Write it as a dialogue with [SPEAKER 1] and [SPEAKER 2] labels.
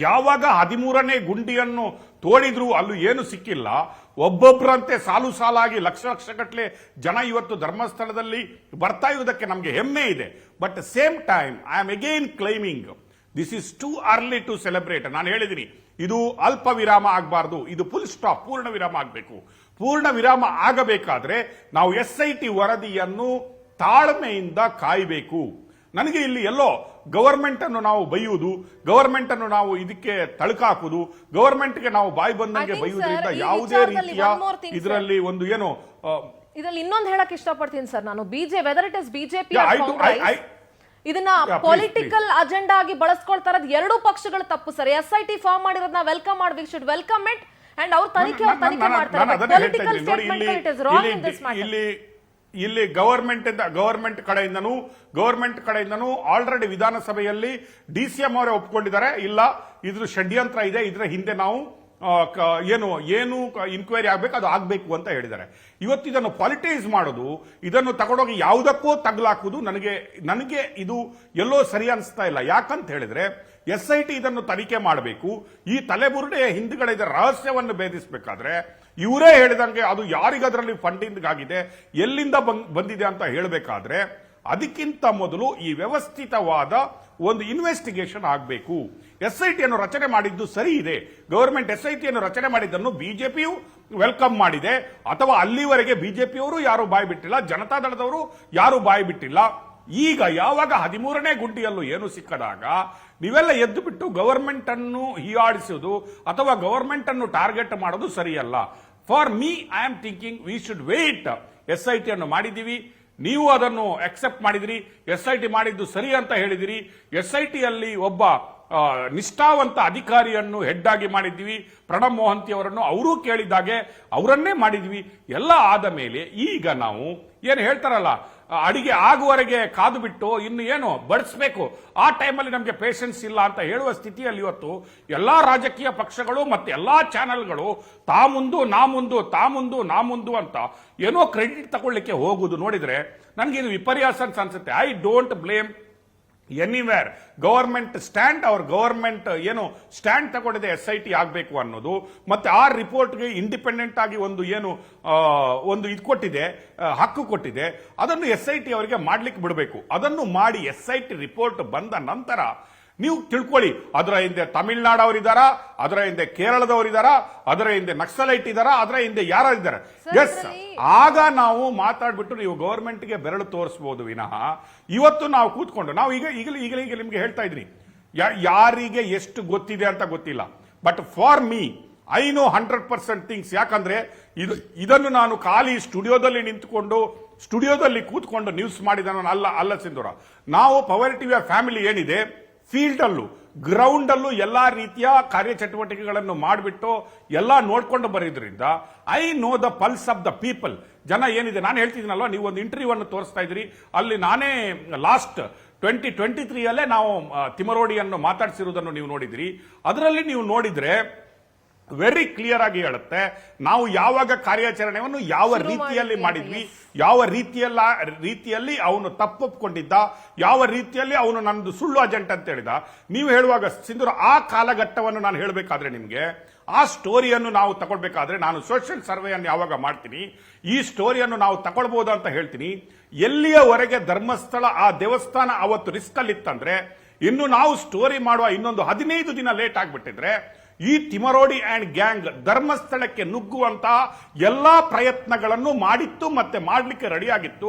[SPEAKER 1] ಯಾವಾಗ 13ನೇ ಗುಂಡಿಯನ್ನು ತೋಡಿದ್ರು ಅಲ್ಲೂ ಏನು ಸಿಕ್ಕಿಲ್ಲ. ಒಬ್ಬೊಬ್ಬರಂತೆ ಸಾಲು ಸಾಲಾಗಿ ಲಕ್ಷ ಲಕ್ಷ ಗಟ್ಟಲೆ ಜನ ಇವತ್ತು ಧರ್ಮಸ್ಥಳದಲ್ಲಿ ಬರ್ತಾ ಇರುವುದಕ್ಕೆ ನಮಗೆ ಹೆಮ್ಮೆ ಇದೆ. But same time I am again claiming this is too early to celebrate. ನಾನು ಹೇಳಿದ್ದೀನಿ, ಇದು ಅಲ್ಪ ವಿರಾಮ ಆಗಬಾರ್ದು, ಇದು ಫುಲ್ ಸ್ಟಾಪ್, ಪೂರ್ಣ ವಿರಾಮ ಆಗಬೇಕು. ಪೂರ್ಣ ವಿರಾಮ ಆಗಬೇಕಾದ್ರೆ ನಾವು SIT ವರದಿಯನ್ನು ತಾಳ್ಮೆಯಿಂದ ಕಾಯಬೇಕು. ನನಗೆ ಇಲ್ಲಿ ಎಲ್ಲೋ ಗವರ್ಮೆಂಟ್ ಅನ್ನು ನಾವು ಬೈಯುವುದು, ಗವರ್ಮೆಂಟ್ ಅನ್ನು ನಾವು ಇದಕ್ಕೆ ತಳಕಾಕುವುದು, ಗವರ್ಮೆಂಟ್ಗೆ ನಾವು ಬಾಯಿ ಬಂದಂಗೆ ಬೈಯುವುದರಿಂದ ಯಾವುದೇ ರೀತಿಯ ಇದರಲ್ಲಿ ಒಂದು ಏನು
[SPEAKER 2] ಇದರಲ್ಲಿ ಇನ್ನೊಂದು ಹೇಳಕ್ ಇಷ್ಟಪಡ್ತೀನಿ ಸರ್ ನಾನು. ವೆದರ್ ಇಟ್ ಇಸ್ ಬಿಜೆಪಿ ಇದನ್ನ ಪೊಲಿಟಿಕಲ್ ಅಜೆಂಡಾ ಆಗಿ ಬಳಸ್ಕೊಳ್ತಾ ಇರೋದು ಎರಡೂ ಪಕ್ಷಗಳ ತಪ್ಪು ಸರ್. SIT ಫಾರ್ಮ್ ಮಾಡಿರೋದನ್ನ ವೆಲ್ಕಮ್ ಮಾಡಿ, we should welcome it. And ಅವ್ರು ತನಿಖೆ ಮಾಡ್ತಾರೆ. Political statement it is wrong in this matter.
[SPEAKER 1] ಇಲ್ಲಿ ಗವರ್ಮೆಂಟ್ ಕಡೆಯಿಂದನೂ ಆಲ್ರೆಡಿ ವಿಧಾನಸಭೆಯಲ್ಲಿ DCM ಅವರೇ ಒಪ್ಪಿಕೊಂಡಿದ್ದಾರೆ, ಇಲ್ಲ ಇದ್ರ ಷಡ್ಯಂತ್ರ ಇದೆ, ಇದರ ಹಿಂದೆ ನಾವು ಏನು ಇನ್ಕ್ವೈರಿ ಆಗ್ಬೇಕು, ಅದು ಆಗ್ಬೇಕು ಅಂತ ಹೇಳಿದ್ದಾರೆ. ಇವತ್ತು ಇದನ್ನು ಪಾಲಿಟೈಸ್ ಮಾಡೋದು, ಇದನ್ನು ತಗೊಂಡೋಗಿ ಯಾವುದಕ್ಕೂ ತಗಲಾಕುವುದು ನನಗೆ ಇದು ಎಲ್ಲೋ ಸರಿ ಅನಿಸ್ತಾ ಇಲ್ಲ. ಯಾಕಂತ ಹೇಳಿದ್ರೆ SIT ಇದನ್ನು ತನಿಖೆ ಮಾಡಬೇಕು. ಈ ತಲೆಬುರುಡೆ ಹಿಂದುಗಡೆ ಇದರ ರಹಸ್ಯವನ್ನು ಭೇದಿಸಬೇಕಾದ್ರೆ ಇವರೇ ಹೇಳಿದಂಗೆ ಅದು ಯಾರಿಗದರಲ್ಲಿ ಫಂಡಿಂಗ್ ಆಗಿದೆ, ಎಲ್ಲಿಂದ ಬಂದಿದೆ ಅಂತ ಹೇಳಬೇಕಾದ್ರೆ ಅದಕ್ಕಿಂತ ಮೊದಲು ಈ ವ್ಯವಸ್ಥಿತವಾದ ಒಂದು ಇನ್ವೆಸ್ಟಿಗೇಷನ್ ಆಗಬೇಕು. SIT ಅನ್ನು ರಚನೆ ಮಾಡಿದ್ದು ಸರಿ ಇದೆ. ಗವರ್ಮೆಂಟ್ SIT ಅನ್ನು ರಚನೆ ಮಾಡಿದ್ದನ್ನು ಬಿಜೆಪಿಯು ವೆಲ್ಕಮ್ ಮಾಡಿದೆ, ಅಥವಾ ಅಲ್ಲಿವರೆಗೆ ಬಿಜೆಪಿಯವರು ಯಾರು ಬಾಯಿ ಬಿಟ್ಟಿಲ್ಲ, ಜನತಾದಳದವರು ಯಾರು ಬಾಯಿ ಬಿಟ್ಟಿಲ್ಲ. ಈಗ ಯಾವಾಗ 13ನೇ ಗುಂಡಿಯಲ್ಲೂ ಏನು ಸಿಕ್ಕದಾಗ ನೀವೆಲ್ಲ ಎದ್ದು ಬಿಟ್ಟು ಗವರ್ಮೆಂಟ್ ಅನ್ನು ಹೀಯಾಡಿಸುವುದು ಅಥವಾ ಗವರ್ಮೆಂಟ್ ಅನ್ನು ಟಾರ್ಗೆಟ್ ಮಾಡೋದು ಸರಿಯಲ್ಲ. For me I am thinking we should wait. SIT ಅನ್ನು ಮಾಡಿದ್ದೀವಿ, ನೀವು ಅದನ್ನು ಅಕ್ಸೆಪ್ಟ್ ಮಾಡಿದಿರಿ, SIT ಮಾಡಿದ್ದು ಸರಿ ಅಂತ ಹೇಳಿದಿರಿ. SIT ಅಲ್ಲಿ ಒಬ್ಬ ನಿಷ್ಠಾವಂತ ಅಧಿಕಾರಿಯನ್ನು ಹೆಡ್ ಆಗಿ ಮಾಡಿದ್ವಿ, ಪ್ರಣಬ್ ಮೊಹಂತಿ ಅವರನ್ನು, ಅವರೂ ಕೇಳಿದಾಗೆ ಅವರನ್ನೇ ಮಾಡಿದ್ವಿ. ಎಲ್ಲ ಆದ ಮೇಲೆ ಈಗ ನಾವು ಏನು ಹೇಳ್ತಾರಲ್ಲ, ಅಡಿಗೆ ಆಗುವವರೆಗೆ ಕಾದು ಬಿಟ್ಟು ಇನ್ನು ಏನು ಬಡಿಸ್ಬೇಕು, ಆ ಟೈಮಲ್ಲಿ ನಮಗೆ ಪೇಷನ್ಸ್ ಇಲ್ಲ ಅಂತ ಹೇಳುವ ಸ್ಥಿತಿಯಲ್ಲಿ ಇವತ್ತು ಎಲ್ಲಾ ರಾಜಕೀಯ ಪಕ್ಷಗಳು ಮತ್ತೆ ಎಲ್ಲಾ ಚಾನೆಲ್ಗಳು ತಾ ಮುಂದು ಅಂತ ಏನೋ ಕ್ರೆಡಿಟ್ ತಗೊಳ್ಳಿಕ್ಕೆ ಹೋಗುದು ನೋಡಿದ್ರೆ ನನಗೆ ಇದು ವಿಪರ್ಯಾಸ ಅನ್ಸುತ್ತೆ. I don't blame anywhere. Government ಏನು ಸ್ಟ್ಯಾಂಡ್ ತಗೊಂಡಿದೆ SIT ಆಗಬೇಕು ಅನ್ನೋದು, ಮತ್ತೆ ಆ ರಿಪೋರ್ಟ್ಗೆ ಇಂಡಿಪೆಂಡೆಂಟ್ ಆಗಿ ಒಂದು ಇದು ಕೊಟ್ಟಿದೆ, ಹಕ್ಕು ಕೊಟ್ಟಿದೆ, ಅದನ್ನು SIT ಅವರಿಗೆ ಮಾಡ್ಲಿಕ್ಕೆ ಬಿಡಬೇಕು. ಅದನ್ನು ಮಾಡಿ SIT ರಿಪೋರ್ಟ್ ಬಂದ ನಂತರ ನೀವು ತಿಳ್ಕೊಳ್ಳಿ, ಅದರ ಹಿಂದೆ ತಮಿಳುನಾಡವರಿದ್ದಾರಾ, ಅದರ ಹಿಂದೆ ಕೇರಳದವರಿದ್ದಾರಾ, ಅದರ ಹಿಂದೆ ನಕ್ಸಲೈಟ್ ಇದ್ದಾರಾ, ಅದರ ಹಿಂದೆ ಯಾರಿದ್ದಾರೆ. ಎಸ್, ಆಗ ನಾವು ಮಾತಾಡ್ಬಿಟ್ಟು ನೀವು ಗವರ್ಮೆಂಟ್ಗೆ ಬೆರಳು ತೋರಿಸಬಹುದು ವಿನಃ ಇವತ್ತು ನಾವು ಕೂತ್ಕೊಂಡು ನಾವು ಈಗ ನಿಮ್ಗೆ ಹೇಳ್ತಾ ಇದ್ರಿ, ಯಾರಿಗೆ ಎಷ್ಟು ಗೊತ್ತಿದೆ ಅಂತ ಗೊತ್ತಿಲ್ಲ. But for me I know 100% things. ಯಾಕಂದ್ರೆ ಇದನ್ನು ನಾನು ಖಾಲಿ ಸ್ಟುಡಿಯೋದಲ್ಲಿ ನಿಂತುಕೊಂಡು ಸ್ಟುಡಿಯೋದಲ್ಲಿ ಕೂತ್ಕೊಂಡು ನ್ಯೂಸ್ ಮಾಡಿದನು ಅಲ್ಲ ಸಿಂಧೂರ. ನಾವು ಪವರ್ ಟಿವಿಯ ಫ್ಯಾಮಿಲಿ ಏನಿದೆ, ಫೀಲ್ಡ್ ಅಲ್ಲೂ ಗ್ರೌಂಡ್ ಅಲ್ಲೂ ಎಲ್ಲಾ ರೀತಿಯ ಕಾರ್ಯಚಟುವಟಿಕೆಗಳನ್ನು ಮಾಡಿಬಿಟ್ಟು ಎಲ್ಲಾ ನೋಡ್ಕೊಂಡು ಬರೋದ್ರಿಂದ I know the pulse of the people. ಜನ ಏನಿದೆ, ನಾನು ಹೇಳ್ತಿದ್ದೀನಲ್ವ, ನೀವು ಒಂದು ಇಂಟರ್ವ್ಯೂ ಅನ್ನು ತೋರಿಸ್ತಾ ಇದ್ರಿ, ಅಲ್ಲಿ ನಾನೇ ಲಾಸ್ಟ್ 2023 ನಾವು ತಿಮರೋಡಿಯನ್ನು ಮಾತಾಡಿಸಿರುವುದನ್ನು ನೀವು ನೋಡಿದ್ರಿ. ಅದರಲ್ಲಿ ನೀವು ನೋಡಿದ್ರೆ ವೆರಿ ಕ್ಲಿಯರ್ ಆಗಿ ಹೇಳುತ್ತೆ, ನಾವು ಯಾವಾಗ ಕಾರ್ಯಾಚರಣೆಯನ್ನು ಯಾವ ರೀತಿಯಲ್ಲಿ ಮಾಡಿದ್ವಿ, ಯಾವ ರೀತಿಯಲ್ಲಿ ಅವನು ತಪ್ಪೊಪ್ಕೊಂಡಿದ್ದ, ಯಾವ ರೀತಿಯಲ್ಲಿ ಅವನು ನಂದು ಸುಳ್ಳು ಅಜೆಂಟ್ ಅಂತ ಹೇಳಿದ. ನೀವು ಹೇಳುವಾಗ ಸಿಂಧೂರ ಆ ಕಾಲಘಟ್ಟವನ್ನು ನಾನು ಹೇಳಬೇಕಾದ್ರೆ ನಿಮಗೆ ಆ ಸ್ಟೋರಿಯನ್ನು ನಾವು ತಗೊಳ್ಬೇಕಾದ್ರೆ ನಾನು ಸೋಷಿಯಲ್ ಸರ್ವೆಯನ್ನು ಯಾವಾಗ ಮಾಡ್ತೀನಿ, ಈ ಸ್ಟೋರಿಯನ್ನು ನಾವು ತಗೊಳ್ಬಹುದು ಅಂತ ಹೇಳ್ತೀನಿ. ಎಲ್ಲಿಯವರೆಗೆ ಧರ್ಮಸ್ಥಳ ಆ ದೇವಸ್ಥಾನ ಅವತ್ತು ರಿಸ್ಕ್ ಅಲ್ಲಿ ಇತ್ತಂದ್ರೆ, ಇನ್ನು ನಾವು ಸ್ಟೋರಿ ಮಾಡುವ ಇನ್ನೊಂದು 15 ದಿನ ಲೇಟ್ ಆಗ್ಬಿಟ್ಟಿದ್ರೆ ಈ ತಿಮರೋಡಿ ಅಂಡ್ ಗ್ಯಾಂಗ್ ಧರ್ಮಸ್ಥಳಕ್ಕೆ ನುಗ್ಗುವಂತಹ ಎಲ್ಲಾ ಪ್ರಯತ್ನಗಳನ್ನು ಮಾಡಿತ್ತು, ಮತ್ತೆ ಮಾಡಲಿಕ್ಕೆ ರೆಡಿಯಾಗಿತ್ತು.